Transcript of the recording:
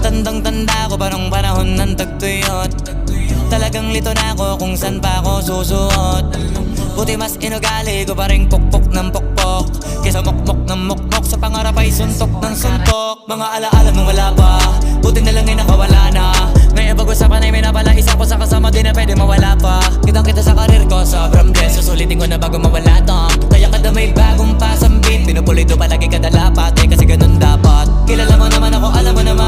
Tandang-tanda ko pa nung panahon ng tagtuyot. Talagang lito na ako kung san pa ako susuot. Buti mas inugali ko pa rin pukpok ng pukpok kesa mukmok ng mukmok, sa pangarap ay suntok ng suntok. Mga alaala nung wala pa, buti na lang ay nakawala na. Ngayon pag-usapan ay may napala, isa ko sa kasama di na pwede mawala pa. Kitang kita sa karir ko, sobrang blessed. Susulitin ko na bago mawala to. Kaya kada may bagong pasambit, pinupulido palagi kada lapat, kasi ganun dapat. Kilala mo naman ako, alam mo naman